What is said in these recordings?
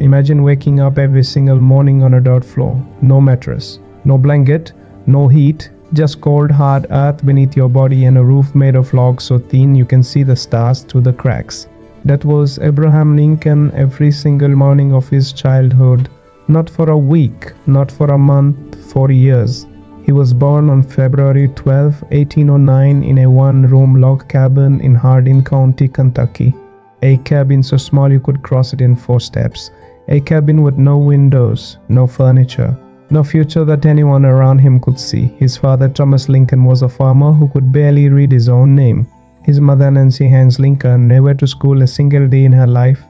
Imagine waking up every single morning on a dirt floor. No mattress, no blanket, no heat, just cold hard earth beneath your body and a roof made of logs so thin you can see the stars through the cracks. That was Abraham Lincoln every single morning of his childhood. Not for a week, not for a month, for years. He was born on February 12, 1809 in a one-room log cabin in Hardin County, Kentucky. A cabin so small you could cross it in 4 steps. A cabin with no windows, no furniture, no future that anyone around him could see. His father, Thomas Lincoln, was a farmer who could barely read his own name. His mother, Nancy Hanks Lincoln, never went to school a single day in her life.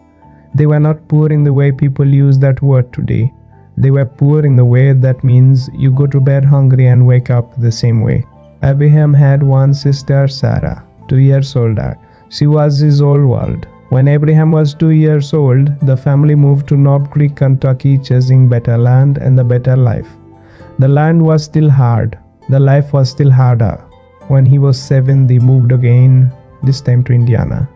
They were not poor in the way people use that word today. They were poor in the way that means you go to bed hungry and wake up the same way. Abraham had one sister, Sarah, 2 years older. She was his whole world. When Abraham was 2 years old, the family moved to Knob Creek, Kentucky, chasing better land and a better life. The land was still hard. The life was still harder. When he was 7, they moved again, this time to Indiana.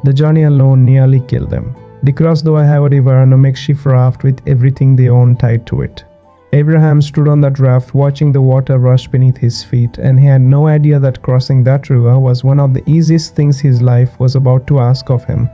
The journey alone nearly killed them. They crossed the Ohio River on a makeshift raft with everything they owned tied to it. Abraham stood on that raft watching the water rush beneath his feet, and he had no idea that crossing that river was one of the easiest things his life was about to ask of him.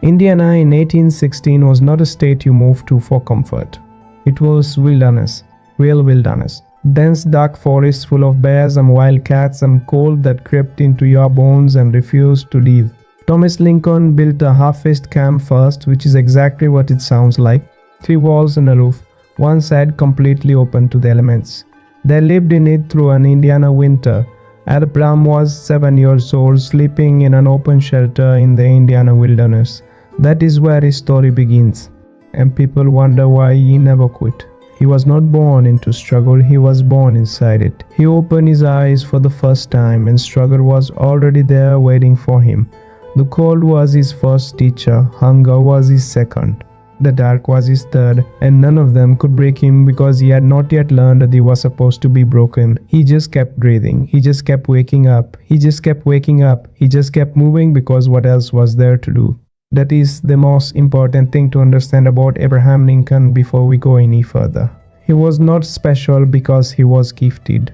Indiana in 1816 was not a state you moved to for comfort. It was wilderness, real wilderness. Dense dark forests full of bears and wildcats and cold that crept into your bones and refused to leave. Thomas Lincoln built a half-faced camp first, which is exactly what it sounds like. 3 walls and a roof. One side completely open to the elements. They lived in it through an Indiana winter. Abraham was 7 years old, sleeping in an open shelter in the Indiana wilderness. That is where his story begins, and people wonder why he never quit. He was not born into struggle, he was born inside it. He opened his eyes for the first time, and struggle was already there waiting for him. The cold was his first teacher, hunger was his second. The dark was his third, and none of them could break him because he had not yet learned that he was supposed to be broken. He just kept breathing. He just kept waking up. He just kept waking up. He just kept moving because what else was there to do? That is the most important thing to understand about Abraham Lincoln before we go any further. He was not special because he was gifted.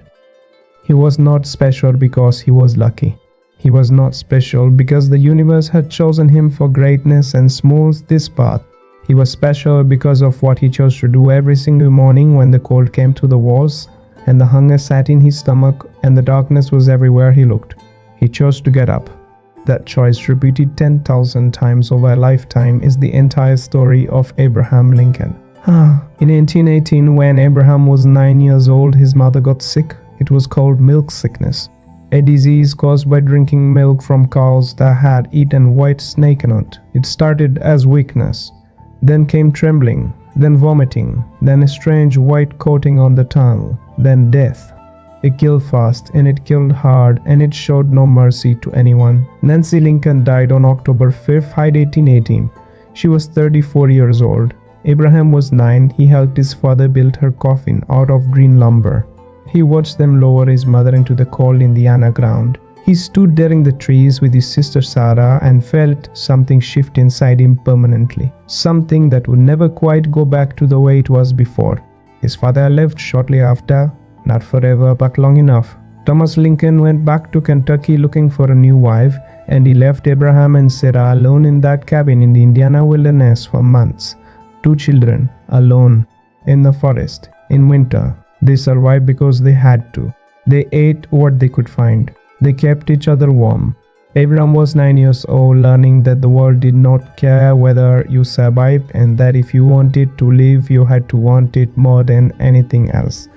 He was not special because he was lucky. He was not special because the universe had chosen him for greatness and smoothed this path. He was special because of what he chose to do every single morning when the cold came through the walls and the hunger sat in his stomach and the darkness was everywhere he looked. He chose to get up. That choice, repeated 10,000 times over a lifetime, is the entire story of Abraham Lincoln. In 1818, when Abraham was 9 years old, his mother got sick. It was called milk sickness, a disease caused by drinking milk from cows that had eaten white snake nut. It started as weakness. Then came trembling, then vomiting, then a strange white coating on the tongue, then death. It killed fast, and it killed hard, and it showed no mercy to anyone. Nancy Lincoln died on October 5, 1818. She was 34 years old. Abraham was 9. He helped his father build her coffin out of green lumber. He watched them lower his mother into the cold Indiana ground. He stood there in the trees with his sister Sarah and felt something shift inside him permanently. Something that would never quite go back to the way it was before. His father left shortly after, not forever but long enough. Thomas Lincoln went back to Kentucky looking for a new wife, and he left Abraham and Sarah alone in that cabin in the Indiana wilderness for months. 2 children, alone, in the forest, in winter. They survived because they had to. They ate what they could find. They kept each other warm. Abraham was 9 years old, learning that the world did not care whether you survived and that if you wanted to live, you had to want it more than anything else.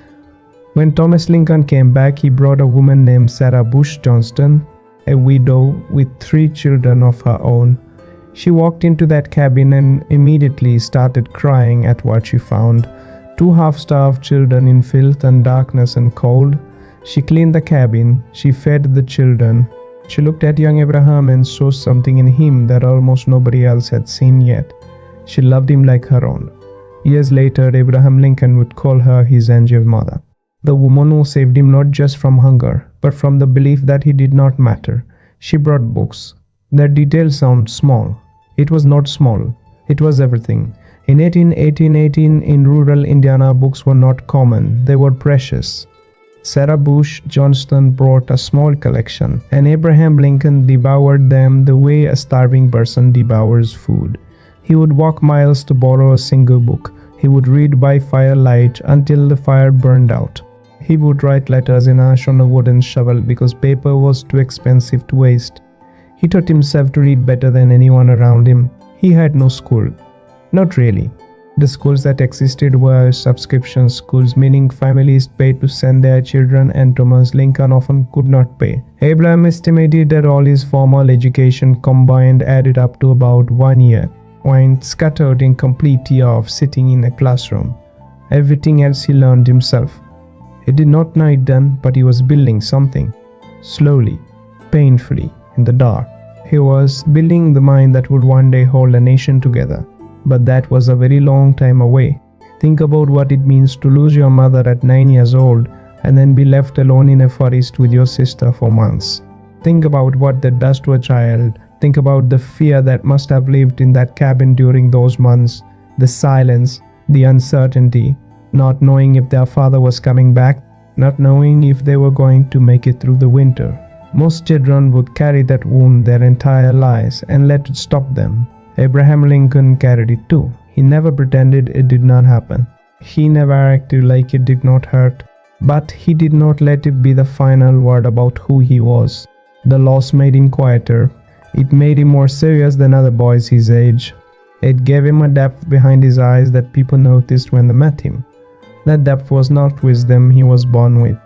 When Thomas Lincoln came back, he brought a woman named Sarah Bush Johnston, a widow with 3 children of her own. She walked into that cabin and immediately started crying at what she found. 2 half-starved children in filth and darkness and cold. She cleaned the cabin. She fed the children. She looked at young Abraham and saw something in him that almost nobody else had seen yet. She loved him like her own. Years later, Abraham Lincoln would call her his angel mother. The woman who saved him not just from hunger, but from the belief that he did not matter. She brought books. Their details sound small. It was not small. It was everything. In 1818 in rural Indiana, books were not common, they were precious. Sarah Bush Johnston brought a small collection, and Abraham Lincoln devoured them the way a starving person devours food. He would walk miles to borrow a single book. He would read by firelight until the fire burned out. He would write letters in ash on a wooden shovel because paper was too expensive to waste. He taught himself to read better than anyone around him. He had no school. Not really. The schools that existed were subscription schools, meaning families paid to send their children, and Thomas Lincoln often could not pay. Abraham estimated that all his formal education combined added up to about 1 year, when scattered in complete year of sitting in a classroom. Everything else he learned himself. He did not know it then, but he was building something. Slowly, painfully, in the dark. He was building the mind that would one day hold a nation together. But that was a very long time away. Think about what it means to lose your mother at 9 years old and then be left alone in a forest with your sister for months. Think about what that does to a child. Think about the fear that must have lived in that cabin during those months, the silence, the uncertainty, not knowing if their father was coming back, not knowing if they were going to make it through the winter. Most children would carry that wound their entire lives and let it stop them. Abraham Lincoln carried it too. He never pretended it did not happen. He never acted like it did not hurt. But he did not let it be the final word about who he was. The loss made him quieter. It made him more serious than other boys his age. It gave him a depth behind his eyes that people noticed when they met him. That depth was not wisdom he was born with.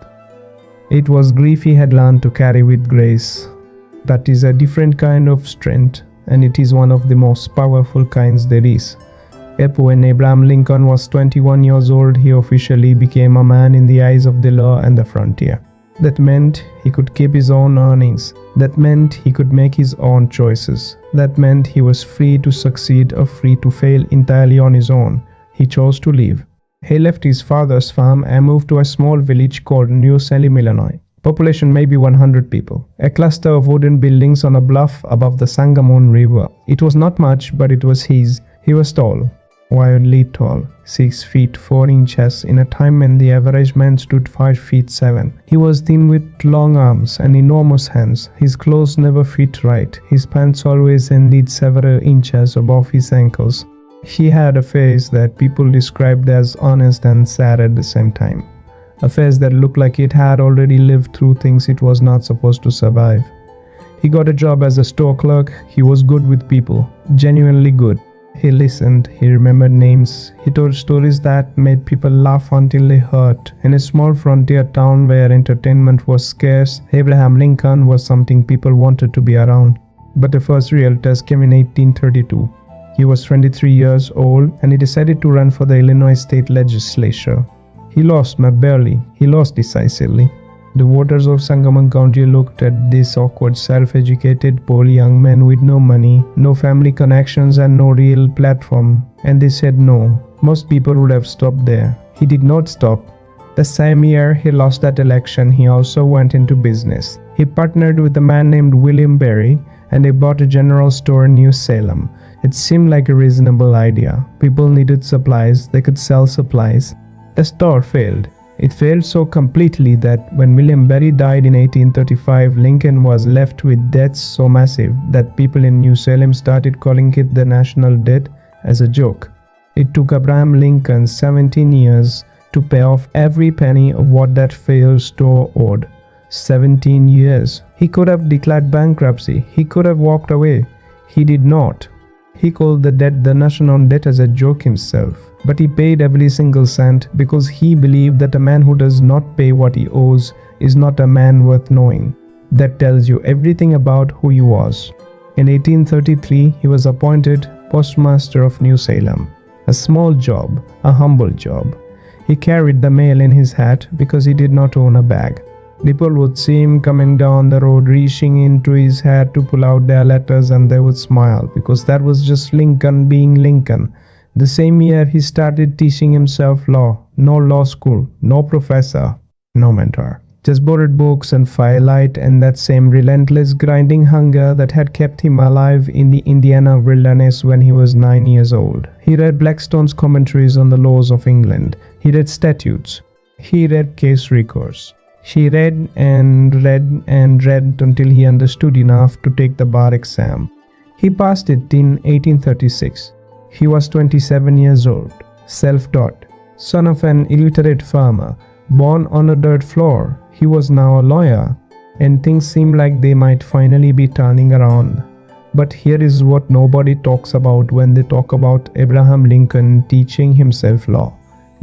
It was grief he had learned to carry with grace. That is a different kind of strength, and it is one of the most powerful kinds there is. When Abraham Lincoln was 21 years old, he officially became a man in the eyes of the law and the frontier. That meant he could keep his own earnings. That meant he could make his own choices. That meant he was free to succeed or free to fail entirely on his own. He chose to live. He left his father's farm and moved to a small village called New Salem, Illinois. Population maybe 100 people. A cluster of wooden buildings on a bluff above the Sangamon River. It was not much, but it was his. He was tall, wildly tall, 6 feet 4 inches in a time when the average man stood 5 feet 7. He was thin with long arms and enormous hands. His clothes never fit right. His pants always ended several inches above his ankles. He had a face that people described as honest and sad at the same time. A face that looked like it had already lived through things it was not supposed to survive. He got a job as a store clerk. He was good with people, genuinely good. He listened, he remembered names, he told stories that made people laugh until they hurt. In a small frontier town where entertainment was scarce, Abraham Lincoln was something people wanted to be around. But the first real test came in 1832. He was 23 years old and he decided to run for the Illinois state legislature. He lost, but barely. He lost decisively. The voters of Sangamon County looked at this awkward, self-educated, poor young man with no money, no family connections and no real platform, and they said no. Most people would have stopped there. He did not stop. The same year he lost that election, he also went into business. He partnered with a man named William Berry, and they bought a general store in New Salem. It seemed like a reasonable idea. People needed supplies, they could sell supplies. The store failed. It failed so completely that when William Berry died in 1835, Lincoln was left with debts so massive that people in New Salem started calling it the national debt as a joke. It took Abraham Lincoln 17 years to pay off every penny of what that failed store owed. 17 years. He could have declared bankruptcy. He could have walked away. He did not. He called the debt the national debt as a joke himself. But he paid every single cent because he believed that a man who does not pay what he owes is not a man worth knowing. That tells you everything about who he was. In 1833, he was appointed postmaster of New Salem. A small job, a humble job. He carried the mail in his hat because he did not own a bag. People would see him coming down the road, reaching into his hat to pull out their letters, and they would smile because that was just Lincoln being Lincoln. The same year he started teaching himself law. No law school, no professor, no mentor. just borrowed books and firelight and that same relentless grinding hunger that had kept him alive in the Indiana wilderness when he was 9 years old. He read Blackstone's commentaries on the laws of England. He read statutes. He read case records. He read and read and read until he understood enough to take the bar exam. He passed it in 1836. He was 27 years old, self-taught, son of an illiterate farmer, born on a dirt floor. He was now a lawyer, and things seemed like they might finally be turning around. But here is what nobody talks about when they talk about Abraham Lincoln teaching himself law.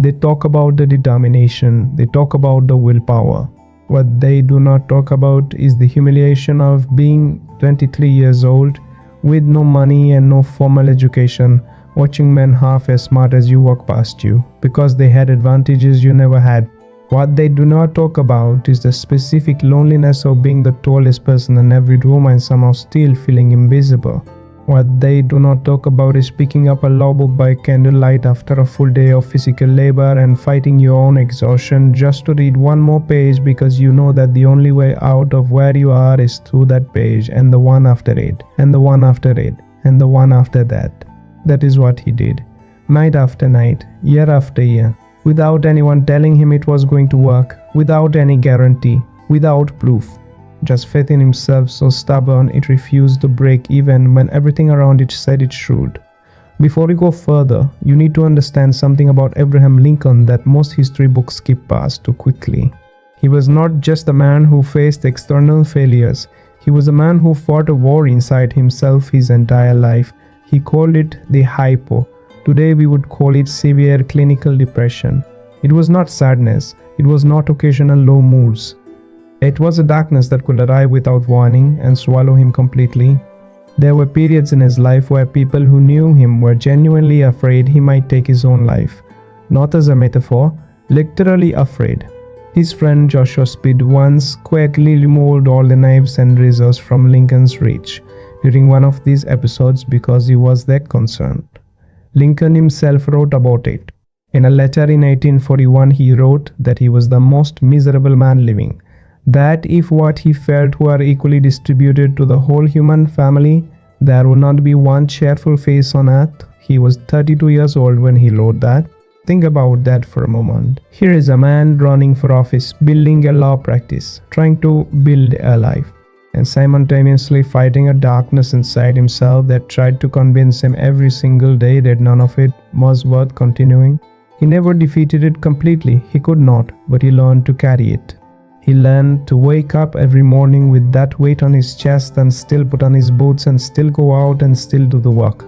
They talk about the determination, they talk about the willpower. What they do not talk about is the humiliation of being 23 years old, with no money and no formal education, watching men half as smart as you walk past you, because they had advantages you never had. What they do not talk about is the specific loneliness of being the tallest person in every room and somehow still feeling invisible. What they do not talk about is picking up a law book by candlelight after a full day of physical labor and fighting your own exhaustion just to read one more page because you know that the only way out of where you are is through that page and the one after it, and the one after it, and the one after that. That is what he did, night after night, year after year, without anyone telling him it was going to work, without any guarantee, without proof. Just faith in himself so stubborn it refused to break even when everything around it said it should. Before we go further, you need to understand something about Abraham Lincoln that most history books skip past too quickly. He was not just a man who faced external failures. He was a man who fought a war inside himself his entire life. He called it the hypo. Today we would call it severe clinical depression. It was not sadness. It was not occasional low moods. It was a darkness that could arrive without warning and swallow him completely. There were periods in his life where people who knew him were genuinely afraid he might take his own life. Not as a metaphor, literally afraid. His friend Joshua Speed once quietly removed all the knives and razors from Lincoln's reach during one of these episodes because he was that concerned. Lincoln himself wrote about it. In a letter in 1841, he wrote that he was the most miserable man living. That if what he felt were equally distributed to the whole human family, there would not be one cheerful face on earth. He was 32 years old when he wrote that. Think about that for a moment. Here is a man running for office, building a law practice, trying to build a life, and simultaneously fighting a darkness inside himself that tried to convince him every single day that none of it was worth continuing. He never defeated it completely. He could not, but he learned to carry it. He learned to wake up every morning with that weight on his chest and still put on his boots and still go out and still do the work.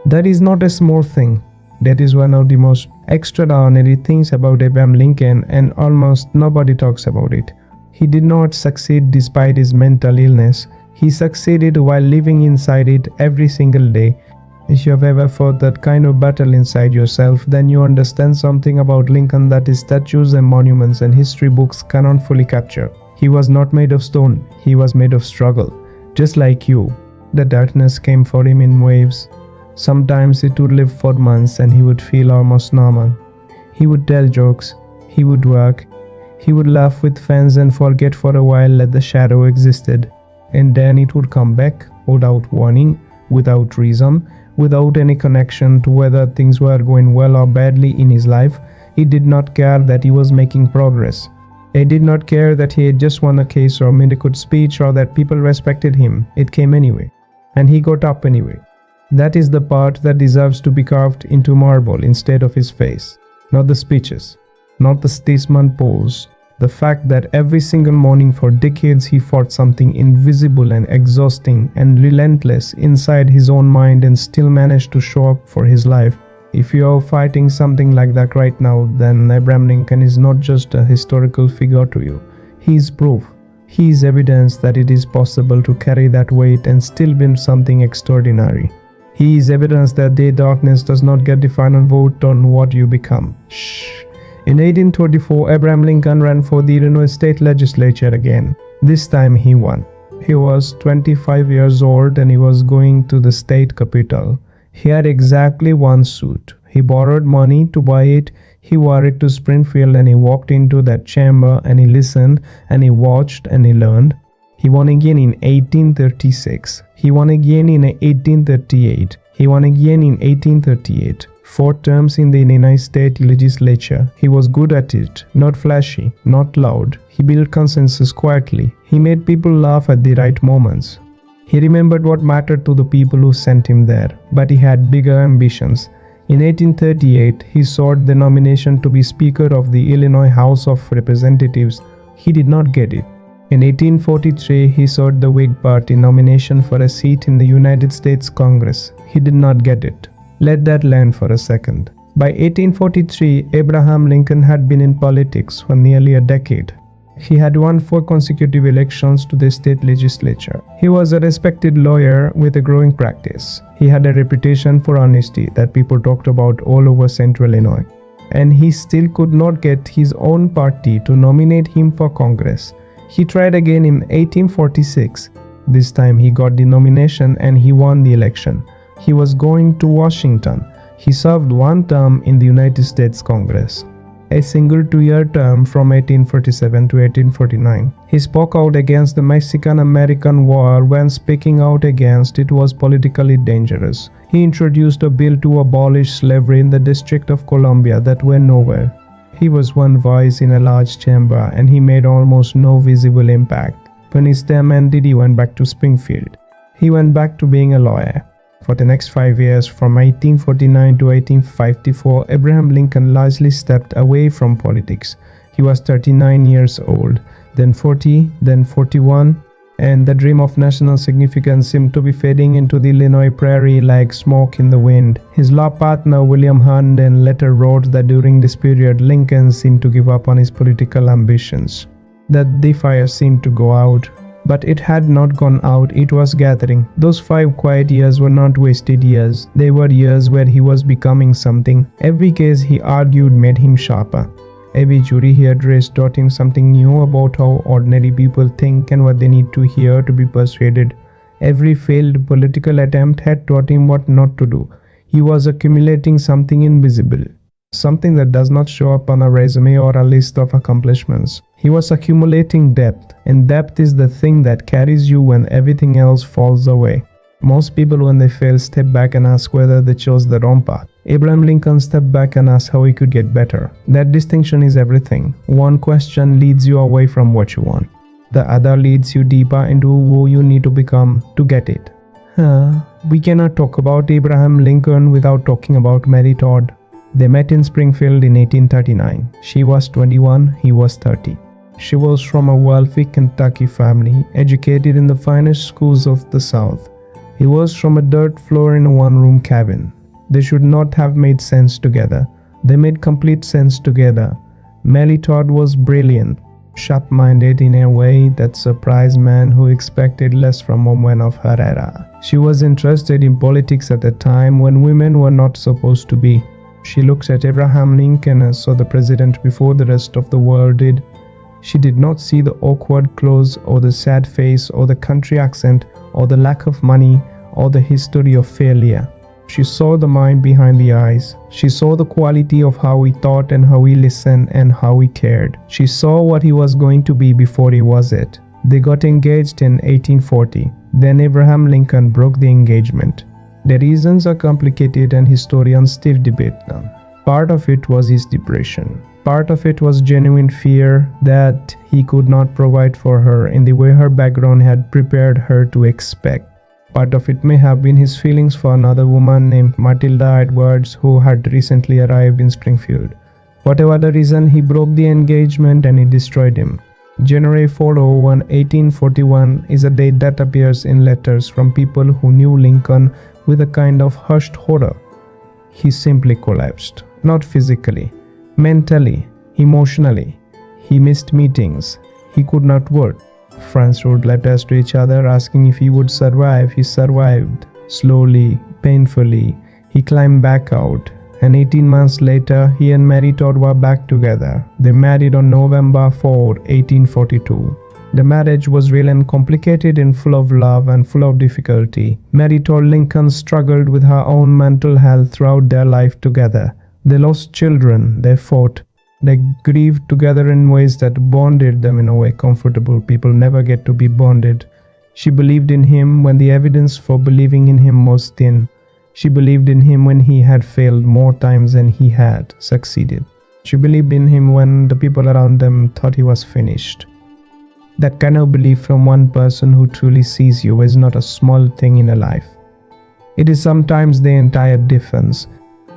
That is not a small thing. That is one of the most extraordinary things about Abraham Lincoln, and almost nobody talks about it. He did not succeed despite his mental illness. He succeeded while living inside it every single day. If you have ever fought that kind of battle inside yourself, then you understand something about Lincoln that his statues and monuments and history books cannot fully capture. He was not made of stone, he was made of struggle. Just like you, the darkness came for him in waves. Sometimes it would live for months and he would feel almost normal. He would tell jokes, he would work, he would laugh with friends and forget for a while that the shadow existed. And then it would come back without warning, without reason, without any connection to whether things were going well or badly in his life. He did not care that he was making progress. He did not care that he had just won a case or made a good speech or that people respected him. It came anyway. And he got up anyway. That is the part that deserves to be carved into marble instead of his face. Not the speeches, not the statesman pose. The fact that every single morning for decades he fought something invisible and exhausting and relentless inside his own mind and still managed to show up for his life. If you are fighting something like that right now, then Abraham Lincoln is not just a historical figure to you. He is proof. He is evidence that it is possible to carry that weight and still build something extraordinary. He is evidence that the darkness does not get the final vote on what you become. Shh. In 1824, Abraham Lincoln ran for the Illinois State Legislature again. This time he won. He was 25 years old and he was going to the state capitol. He had exactly one suit. He borrowed money to buy it. He wore it to Springfield and he walked into that chamber and he listened and he watched and he learned. He won again in 1836. He won again in 1838. He won again in 1838. 4 terms in the United States legislature. He was good at it, not flashy, not loud. He built consensus quietly. He made people laugh at the right moments. He remembered what mattered to the people who sent him there, but he had bigger ambitions. In 1838, he sought the nomination to be Speaker of the Illinois House of Representatives. He did not get it. In 1843, he sought the Whig Party nomination for a seat in the United States Congress. He did not get it. Let that land for a second. By 1843, Abraham Lincoln had been in politics for nearly a decade. He had won 4 consecutive elections to the state legislature. He was a respected lawyer with a growing practice. He had a reputation for honesty that people talked about all over central Illinois. And he still could not get his own party to nominate him for Congress. He tried again in 1846. This time he got the nomination and he won the election. He was going to Washington. He served 1 term in the United States Congress, a single 2-year term from 1847 to 1849. He spoke out against the Mexican-American War. When speaking out against it was politically dangerous. He introduced a bill to abolish slavery in the District of Columbia that went nowhere. He was one voice in a large chamber and he made almost no visible impact. When his term ended, he went back to Springfield. He went back to being a lawyer. For the next 5 years, from 1849 to 1854, Abraham Lincoln largely stepped away from politics. He was 39 years old, then 40, then 41, and the dream of national significance seemed to be fading into the Illinois prairie like smoke in the wind. His law partner William Herndon later wrote that during this period, Lincoln seemed to give up on his political ambitions, that the fire seemed to go out. But it had not gone out, it was gathering. Those 5 quiet years were not wasted years. They were years where he was becoming something. Every case he argued made him sharper. Every jury he addressed taught him something new about how ordinary people think and what they need to hear to be persuaded. Every failed political attempt had taught him what not to do. He was accumulating something invisible, something that does not show up on a resume or a list of accomplishments. He was accumulating depth, and depth is the thing that carries you when everything else falls away. Most people, when they fail, step back and ask whether they chose the wrong path. Abraham Lincoln stepped back and asked how he could get better. That distinction is everything. One question leads you away from what you want. The other leads you deeper into who you need to become to get it. We cannot talk about Abraham Lincoln without talking about Mary Todd. They met in Springfield in 1839. She was 21, he was 30. She was from a wealthy Kentucky family, educated in the finest schools of the South. He was from a dirt floor in a 1-room cabin. They should not have made sense together. They made complete sense together. Mary Todd was brilliant, sharp-minded in a way that surprised men who expected less from a woman of her era. She was interested in politics at a time when women were not supposed to be. She looked at Abraham Lincoln and saw the president before the rest of the world did. She did not see the awkward clothes or the sad face or the country accent or the lack of money or the history of failure. She saw the mind behind the eyes. She saw the quality of how he thought and how he listened and how he cared. She saw what he was going to be before he was it. They got engaged in 1840. Then Abraham Lincoln broke the engagement. The reasons are complicated and historians still debate them. Part of it was his depression. Part of it was genuine fear that he could not provide for her in the way her background had prepared her to expect. Part of it may have been his feelings for another woman named Matilda Edwards who had recently arrived in Springfield. Whatever the reason, he broke the engagement and it destroyed him. January 401, 1841 is a date that appears in letters from people who knew Lincoln with a kind of hushed horror. He simply collapsed, not physically, mentally, emotionally. He missed meetings. He could not work. Friends wrote letters to each other asking if he would survive. He survived. Slowly, painfully, he climbed back out. And 18 months later, he and Mary Todd were back together. They married on November 4, 1842. The marriage was real and complicated and full of love and full of difficulty. Mary Todd Lincoln struggled with her own mental health throughout their life together. They lost children, they fought, they grieved together in ways that bonded them in a way comfortable people never get to be bonded. She believed in him when the evidence for believing in him was thin. She believed in him when he had failed more times than he had succeeded. She believed in him when the people around them thought he was finished. That kind of belief from one person who truly sees you is not a small thing in a life. It is sometimes the entire difference.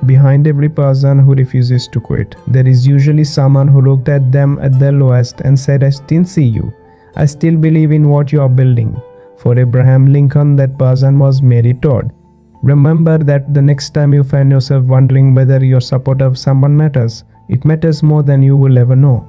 Behind every person who refuses to quit, there is usually someone who looked at them at their lowest and said, "I still see you. I still believe in what you are building." For Abraham Lincoln, that person was Mary Todd. Remember that the next time you find yourself wondering whether your support of someone matters, it matters more than you will ever know.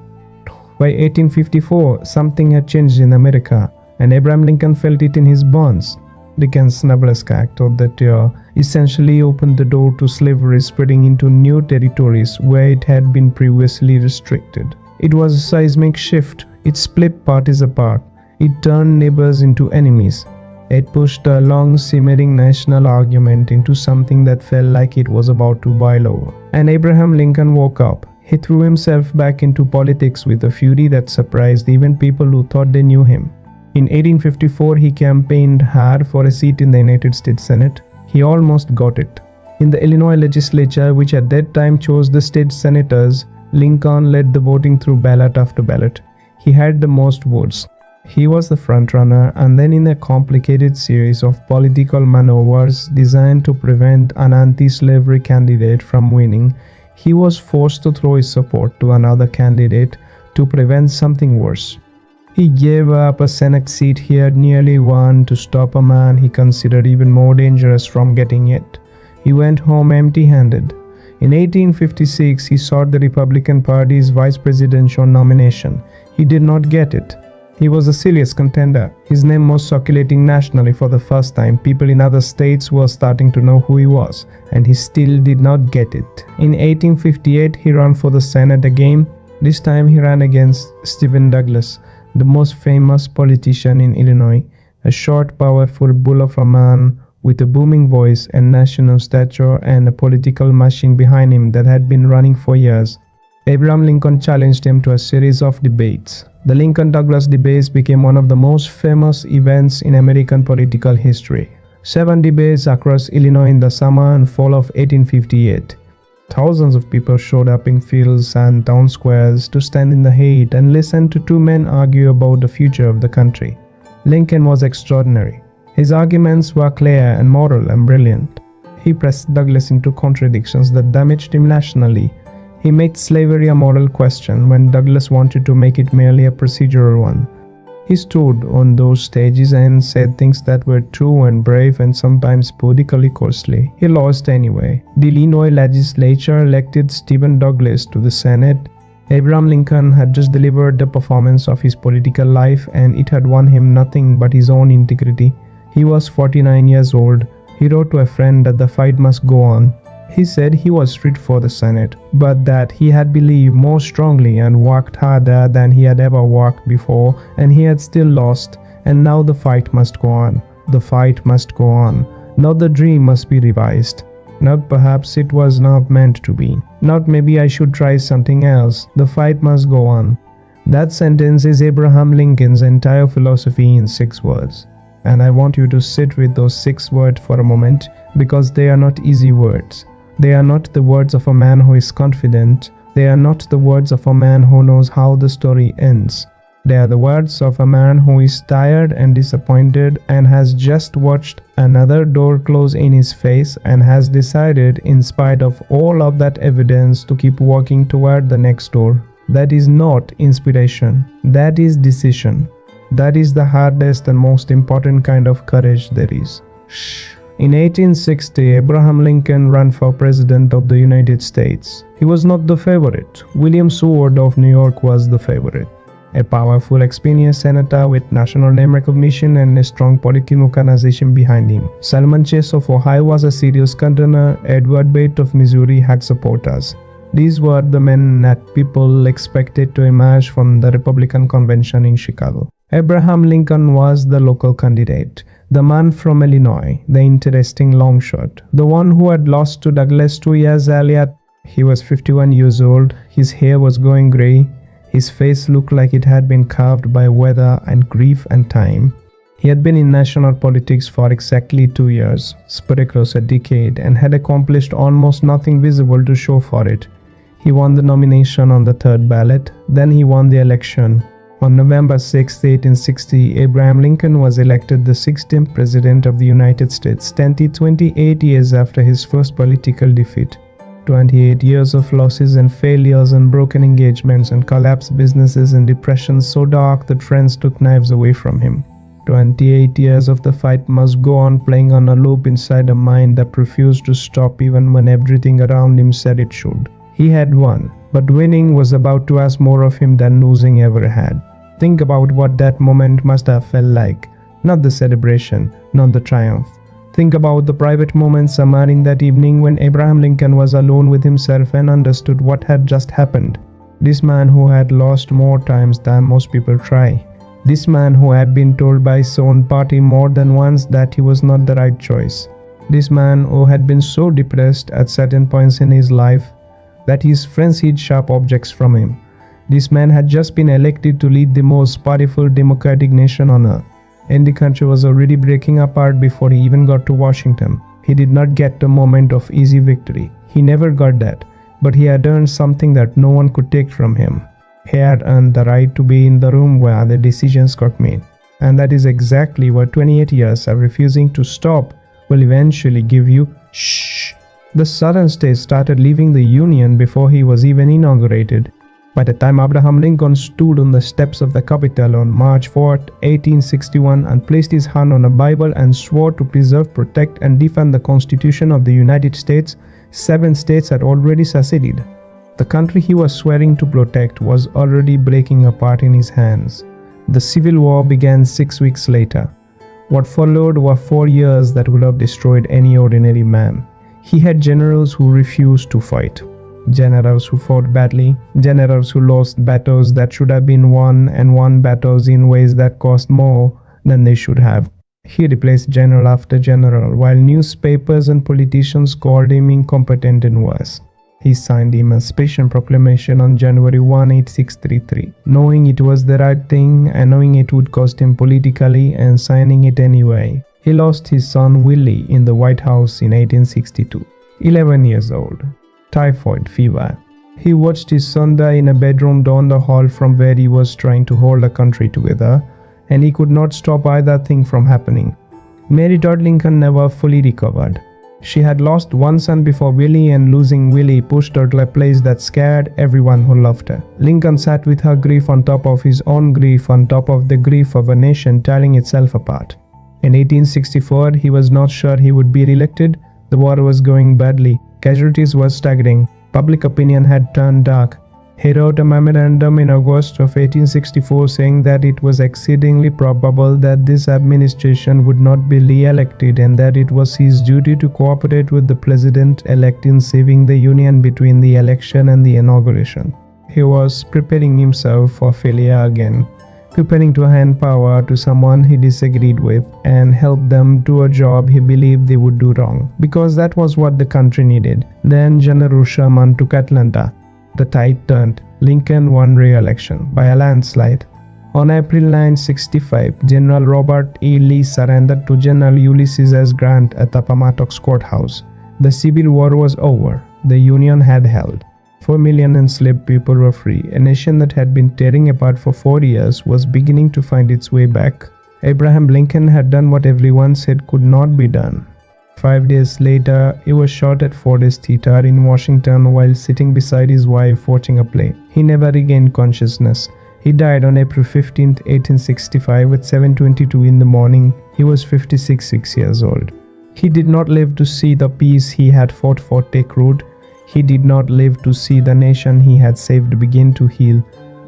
By 1854, something had changed in America, and Abraham Lincoln felt it in his bones. Dickens' Nebraska Act of that year essentially opened the door to slavery spreading into new territories where it had been previously restricted. It was a seismic shift. It split parties apart. It turned neighbors into enemies. It pushed a long simmering national argument into something that felt like it was about to boil over. And Abraham Lincoln woke up. He threw himself back into politics with a fury that surprised even people who thought they knew him. In 1854, he campaigned hard for a seat in the United States Senate. He almost got it. In the Illinois legislature, which at that time chose the state senators, Lincoln led the voting through ballot after ballot. He had the most votes. He was the frontrunner, and then in a complicated series of political maneuvers designed to prevent an anti-slavery candidate from winning, he was forced to throw his support to another candidate to prevent something worse. He gave up a Senate seat he had nearly won to stop a man he considered even more dangerous from getting it. He went home empty-handed. In 1856, he sought the Republican Party's vice presidential nomination. He did not get it. He was a serious contender. His name was circulating nationally for the first time. People in other states were starting to know who he was, and he still did not get it. In 1858, he ran for the Senate again. This time he ran against Stephen Douglas, the most famous politician in Illinois, a short, powerful bull of a man with a booming voice and national stature and a political machine behind him that had been running for years. Abraham Lincoln challenged him to a series of debates. The Lincoln-Douglas debates became one of the most famous events in American political history. 7 debates across Illinois in the summer and fall of 1858. Thousands of people showed up in fields and town squares to stand in the heat and listen to two men argue about the future of the country. Lincoln was extraordinary. His arguments were clear and moral and brilliant. He pressed Douglas into contradictions that damaged him nationally. He made slavery a moral question when Douglas wanted to make it merely a procedural one. He stood on those stages and said things that were true and brave and sometimes politically costly. He lost anyway. The Illinois legislature elected Stephen Douglas to the Senate. Abraham Lincoln had just delivered the performance of his political life, and it had won him nothing but his own integrity. He was 49 years old. He wrote to a friend that the fight must go on. He said he was fit for the Senate, but that he had believed more strongly and worked harder than he had ever worked before, and he had still lost, and now the fight must go on. The fight must go on. Now the dream must be revised. Not perhaps it was not meant to be. Not maybe I should try something else. The fight must go on. That sentence is Abraham Lincoln's entire philosophy in 6 words. And I want you to sit with those 6 words for a moment, because they are not easy words. They are not the words of a man who is confident. They are not the words of a man who knows how the story ends. They are the words of a man who is tired and disappointed and has just watched another door close in his face and has decided, in spite of all of that evidence, to keep walking toward the next door. That is not inspiration. That is decision. That is the hardest and most important kind of courage there is. Shh. In 1860, Abraham Lincoln ran for President of the United States. He was not the favorite. William Seward of New York was the favorite. A powerful, experienced senator with national name recognition and a strong political organization behind him. Salmon Chase of Ohio was a serious contender. Edward Bate of Missouri had supporters. These were the men that people expected to emerge from the Republican convention in Chicago. Abraham Lincoln was the local candidate. The man from Illinois, the interesting long shot, the one who had lost to Douglas 2 years earlier. He was 51 years old, his hair was going grey, his face looked like it had been carved by weather and grief and time. He had been in national politics for exactly 2 years, spread across a decade, and had accomplished almost nothing visible to show for it. He won the nomination on the third ballot, then he won the election. On November 6, 1860, Abraham Lincoln was elected the 16th President of the United States, 28 years after his first political defeat. 28 years of losses and failures and broken engagements and collapsed businesses and depressions so dark that friends took knives away from him. 28 years of the fight must go on playing on a loop inside a mind that refused to stop even when everything around him said it should. He had won, but winning was about to ask more of him than losing ever had. Think about what that moment must have felt like. Not the celebration, not the triumph. Think about the private moments somewhere in that evening when Abraham Lincoln was alone with himself and understood what had just happened. This man who had lost more times than most people try. This man who had been told by his own party more than once that he was not the right choice. This man who had been so depressed at certain points in his life that his friends hid sharp objects from him. This man had just been elected to lead the most powerful democratic nation on earth, and the country was already breaking apart before he even got to Washington. He did not get a moment of easy victory. He never got that, but he had earned something that no one could take from him. He had earned the right to be in the room where the decisions got made. And that is exactly what 28 years of refusing to stop will eventually give you. Shh! The southern states started leaving the Union before he was even inaugurated. By the time Abraham Lincoln stood on the steps of the Capitol on March 4, 1861 and placed his hand on a Bible and swore to preserve, protect and defend the Constitution of the United States, 7 states had already seceded. The country he was swearing to protect was already breaking apart in his hands. The Civil War began 6 weeks later. What followed were 4 years that would have destroyed any ordinary man. He had generals who refused to fight. Generals who fought badly, generals who lost battles that should have been won and won battles in ways that cost more than they should have. He replaced general after general, while newspapers and politicians called him incompetent and worse. He signed the Emancipation Proclamation on January 1, 1863, knowing it was the right thing and knowing it would cost him politically and signing it anyway. He lost his son Willie in the White House in 1862, 11 years old. Typhoid fever. He watched his son die in a bedroom down the hall from where he was trying to hold the country together, and he could not stop either thing from happening. Mary Todd Lincoln never fully recovered. She had lost one son before Willie, and losing Willie pushed her to a place that scared everyone who loved her. Lincoln sat with her grief on top of his own grief, on top of the grief of a nation tearing itself apart. In 1864, he was not sure he would be re-elected. The war was going badly. Casualties were staggering. Public opinion had turned dark. He wrote a memorandum in August of 1864 saying that it was exceedingly probable that this administration would not be re-elected and that it was his duty to cooperate with the president-elect in saving the Union between the election and the inauguration. He was preparing himself for failure again, preparing to hand power to someone he disagreed with and help them do a job he believed they would do wrong, because that was what the country needed. Then General Sherman took Atlanta. The tide turned. Lincoln won re-election by a landslide. On April 9, 1865, General Robert E. Lee surrendered to General Ulysses S. Grant at Appomattox Courthouse. The Civil War was over. The Union had held. 4 million enslaved people were free. A nation that had been tearing apart for 4 years was beginning to find its way back. Abraham Lincoln had done what everyone said could not be done. 5 days later, he was shot at Ford's Theater in Washington while sitting beside his wife watching a play. He never regained consciousness. He died on April 15, 1865 at 7:22 in the morning. He was 56 years old. He did not live to see the peace he had fought for take root. He did not live to see the nation he had saved begin to heal.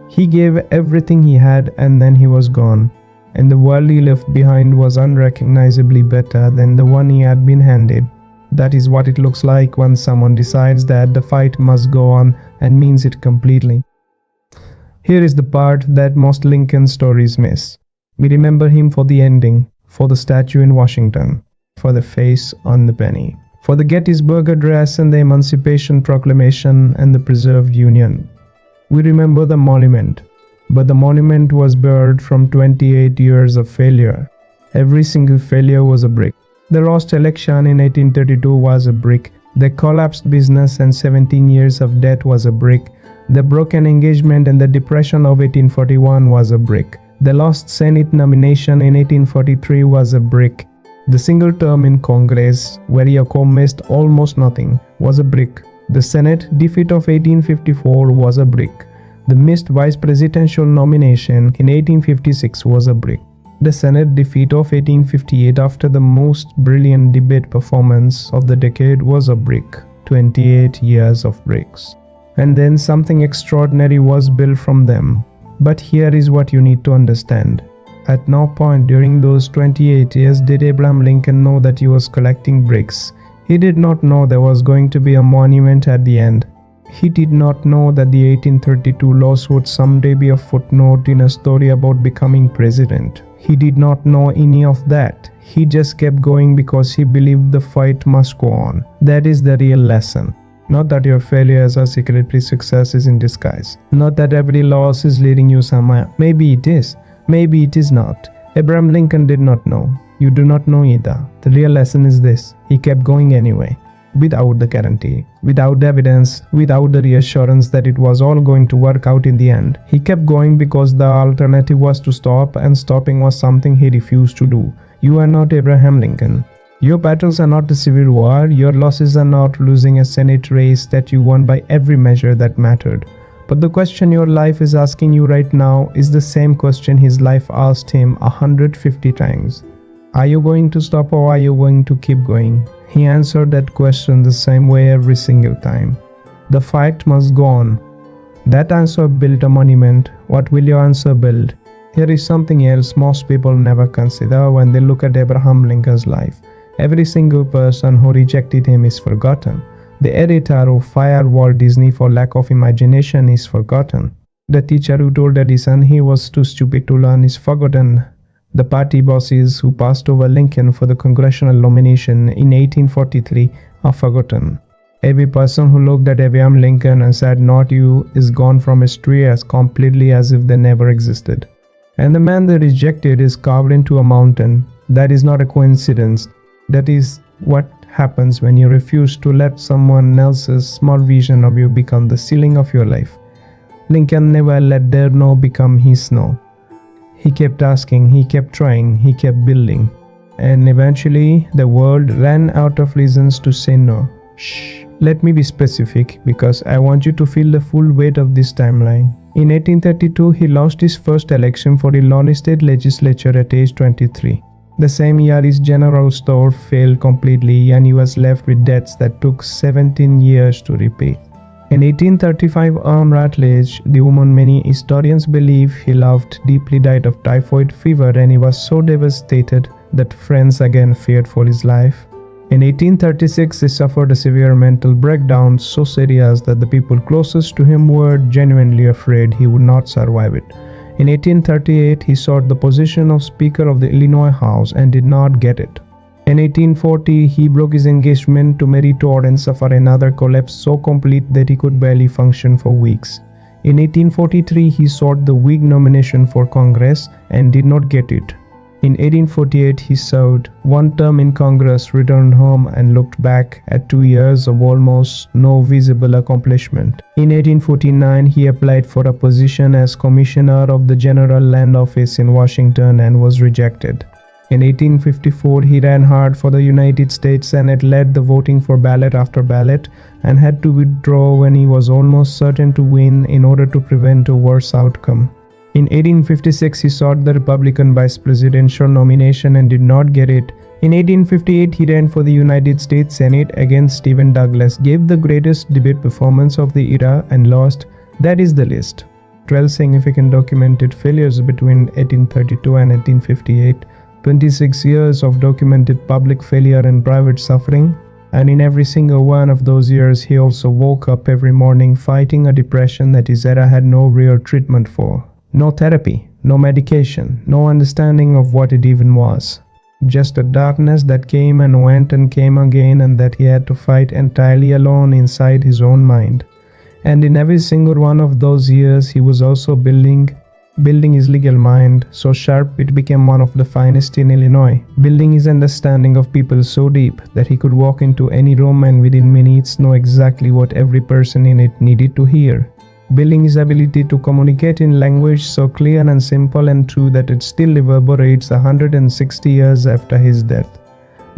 He gave everything he had and then he was gone. And the world he left behind was unrecognizably better than the one he had been handed. That is what it looks like when someone decides that the fight must go on and means it completely. Here is the part that most Lincoln stories miss. We remember him for the ending, for the statue in Washington, for the face on the penny, for the Gettysburg Address and the Emancipation Proclamation and the Preserved Union. We remember the monument, but the monument was birthed from 28 years of failure. Every single failure was a brick. The lost election in 1832 was a brick. The collapsed business and 17 years of debt was a brick. The broken engagement and the depression of 1841 was a brick. The lost Senate nomination in 1843 was a brick. The single term in Congress, where Yako missed almost nothing, was a brick. The Senate defeat of 1854 was a brick. The missed vice presidential nomination in 1856 was a brick. The Senate defeat of 1858 after the most brilliant debate performance of the decade was a brick. 28 years of bricks. And then something extraordinary was built from them. But here is what you need to understand. At no point during those 28 years did Abraham Lincoln know that he was collecting bricks. He did not know there was going to be a monument at the end. He did not know that the 1832 loss would someday be a footnote in a story about becoming president. He did not know any of that. He just kept going because he believed the fight must go on. That is the real lesson. Not that your failures are secretly successes in disguise. Not that every loss is leading you somewhere. Maybe it is. Maybe it is not. Abraham Lincoln did not know. You do not know either. The real lesson is this. He kept going anyway. Without the guarantee, without the evidence, without the reassurance that it was all going to work out in the end. He kept going because the alternative was to stop, and stopping was something he refused to do. You are not Abraham Lincoln. Your battles are not the Civil War. Your losses are not losing a Senate race that you won by every measure that mattered. But the question your life is asking you right now is the same question his life asked him 150 times. Are you going to stop or are you going to keep going? He answered that question the same way every single time. The fight must go on. That answer built a monument. What will your answer build? Here is something else most people never consider when they look at Abraham Lincoln's life. Every single person who rejected him is forgotten. The editor who fired Walt Disney for lack of imagination is forgotten. The teacher who told Edison he was too stupid to learn is forgotten. The party bosses who passed over Lincoln for the congressional nomination in 1843 are forgotten. Every person who looked at Abraham Lincoln and said "not you" is gone from history as completely as if they never existed. And the man they rejected is carved into a mountain. That is not a coincidence. That is what happens when you refuse to let someone else's small vision of you become the ceiling of your life. Lincoln never let their no become his no. He kept asking, he kept trying, he kept building. And eventually, the world ran out of reasons to say no. Shh. Let me be specific because I want you to feel the full weight of this timeline. In 1832, he lost his first election for Illinois State Legislature at age 23. The same year, his general store failed completely and he was left with debts that took 17 years to repay. In 1835, Anne Rutledge, the woman many historians believe he loved, deeply died of typhoid fever, and he was so devastated that friends again feared for his life. In 1836, he suffered a severe mental breakdown so serious that the people closest to him were genuinely afraid he would not survive it. In 1838, he sought the position of Speaker of the Illinois House and did not get it. In 1840, he broke his engagement to Mary Todd and suffered another collapse so complete that he could barely function for weeks. In 1843, he sought the Whig nomination for Congress and did not get it. In 1848, he served one term in Congress, returned home, and looked back at 2 years of almost no visible accomplishment. In 1849, he applied for a position as Commissioner of the General Land Office in Washington and was rejected. In 1854, he ran hard for the United States Senate, led the voting for ballot after ballot, and had to withdraw when he was almost certain to win in order to prevent a worse outcome. In 1856, he sought the Republican vice presidential nomination and did not get it. In 1858, he ran for the United States Senate against Stephen Douglas, gave the greatest debate performance of the era, and lost. That is the list. 12 significant documented failures between 1832 and 1858. 26 years of documented public failure and private suffering, and in every single one of those years he also woke up every morning fighting a depression that his era had no real treatment for. No therapy, no medication, no understanding of what it even was. just a darkness that came and went and came again, and that he had to fight entirely alone inside his own mind. And in every single one of those years, he was also building his legal mind so sharp it became one of the finest in Illinois, building his understanding of people so deep that he could walk into any room and within minutes know exactly what every person in it needed to hear, building his ability to communicate in language so clear and simple and true that it still reverberates 160 years after his death,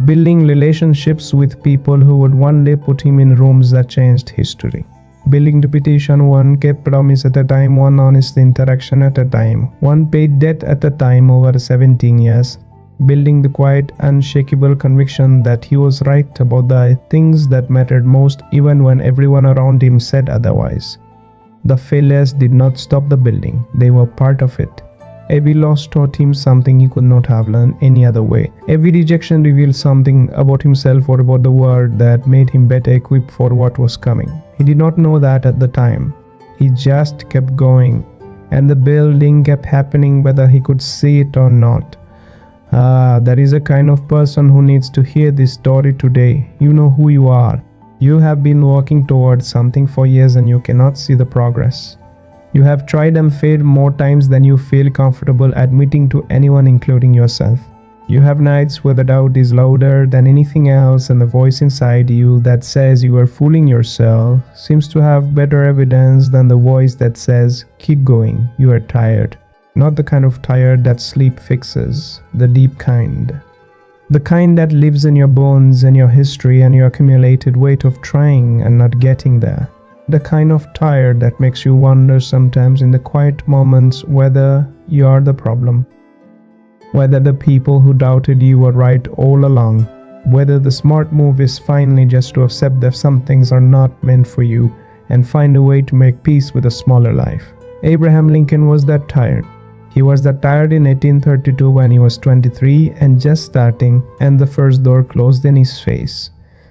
building relationships with people who would one day put him in rooms that changed history. Building reputation one kept promise at a time, one honest interaction at a time, one paid debt at a time over 17 years. Building the quiet, unshakable conviction that he was right about the things that mattered most even when everyone around him said otherwise. The failures did not stop the building, they were part of it. Every loss taught him something he could not have learned any other way. Every rejection revealed something about himself or about the world that made him better equipped for what was coming. He did not know that at the time. He just kept going, and the building kept happening whether he could see it or not. There is a kind of person who needs to hear this story today. You know who you are. You have been working towards something for years and you cannot see the progress. You have tried and failed more times than you feel comfortable admitting to anyone, including yourself. You have nights where the doubt is louder than anything else, and the voice inside you that says you are fooling yourself seems to have better evidence than the voice that says, keep going, you are tired. Not the kind of tired that sleep fixes, the deep kind. The kind that lives in your bones and your history and your accumulated weight of trying and not getting there. The kind of tired that makes you wonder sometimes in the quiet moments whether you are the problem. Whether the people who doubted you were right all along. Whether the smart move is finally just to accept that some things are not meant for you and find a way to make peace with a smaller life. Abraham Lincoln was that tired. He was that tired in 1832 when he was 23 and just starting, and the first door closed in his face.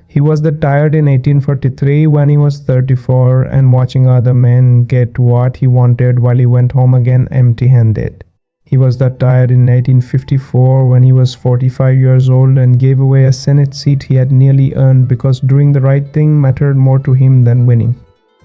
He was that tired in 1843 when he was 34 and watching other men get what he wanted while he went home again empty-handed. He was that tired in 1854 when he was 45 years old and gave away a Senate seat he had nearly earned because doing the right thing mattered more to him than winning.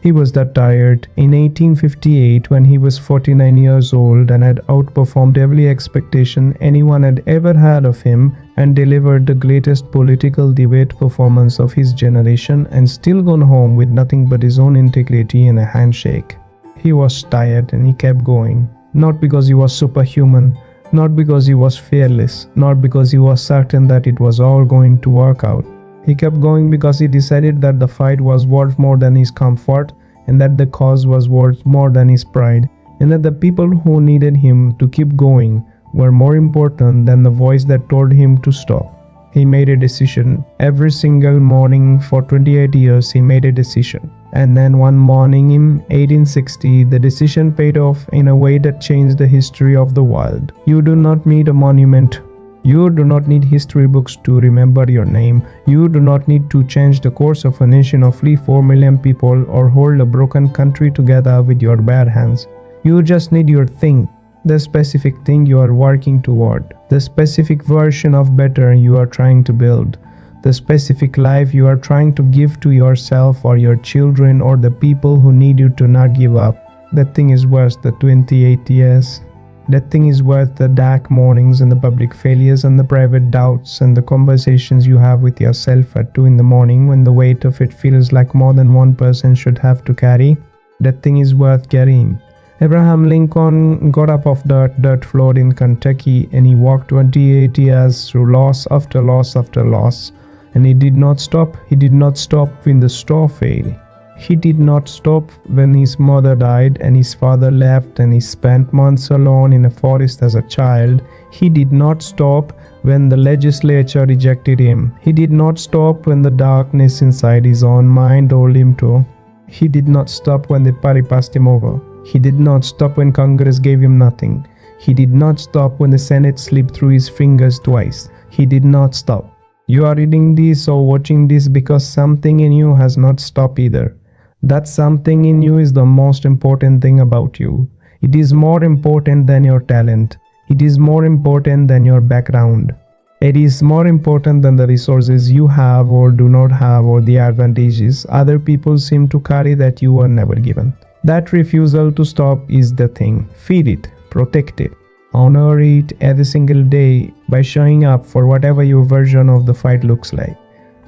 He was that tired in 1858 when he was 49 years old and had outperformed every expectation anyone had ever had of him and delivered the greatest political debate performance of his generation and still gone home with nothing but his own integrity and a handshake. He was tired and he kept going, not because he was superhuman, not because he was fearless, not because he was certain that it was all going to work out. He kept going because he decided that the fight was worth more than his comfort, and that the cause was worth more than his pride, and that the people who needed him to keep going were more important than the voice that told him to stop. He made a decision. Every single morning for 28 years he made a decision. And then one morning in 1860, the decision paid off in a way that changed the history of the world. You do not need a monument. You do not need history books to remember your name. You do not need to change the course of a nation of 4 million people or hold a broken country together with your bare hands. You just need your thing, the specific thing you are working toward, the specific version of better you are trying to build, the specific life you are trying to give to yourself or your children or the people who need you to not give up. That thing is worth the 28 years. That thing is worth the dark mornings and the public failures and the private doubts and the conversations you have with yourself at 2 in the morning when the weight of it feels like more than one person should have to carry. That thing is worth carrying. Abraham Lincoln got up off the dirt floor in Kentucky and he walked 28 years through loss after loss after loss. And he did not stop. He did not stop when the store failed. He did not stop when his mother died and his father left and he spent months alone in a forest as a child. He did not stop when the legislature rejected him. He did not stop when the darkness inside his own mind told him to. He did not stop when the party passed him over. He did not stop when Congress gave him nothing. He did not stop when the Senate slipped through his fingers twice. He did not stop. You are reading this or watching this because something in you has not stopped either. That something in you is the most important thing about you. It is more important than your talent. It is more important than your background. It is more important than the resources you have or do not have or the advantages other people seem to carry that you were never given. That refusal to stop is the thing. Feed it, protect it, honor it every single day by showing up for whatever your version of the fight looks like.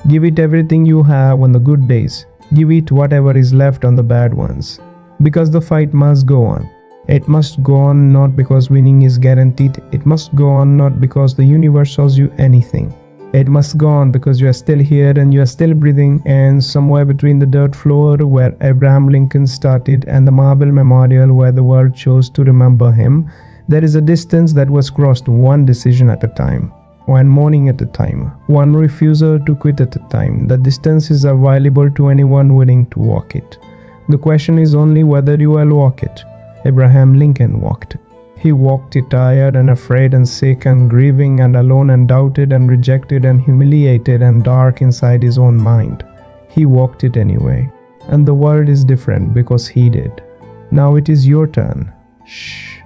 Give it everything you have on the good days. Give it whatever is left on the bad ones. Because the fight must go on. It must go on not because winning is guaranteed. It must go on not because the universe owes you anything. It must go on because you are still here and you are still breathing, and somewhere between the dirt floor where Abraham Lincoln started and the marble memorial where the world chose to remember him, there is a distance that was crossed one decision at a time, one morning at a time, one refusal to quit at a time. The distance is available to anyone willing to walk it. The question is only whether you will walk it. Abraham Lincoln walked. He walked it tired and afraid and sick and grieving and alone and doubted and rejected and humiliated and dark inside his own mind. He walked it anyway. And the world is different because he did. Now it is your turn. Shh.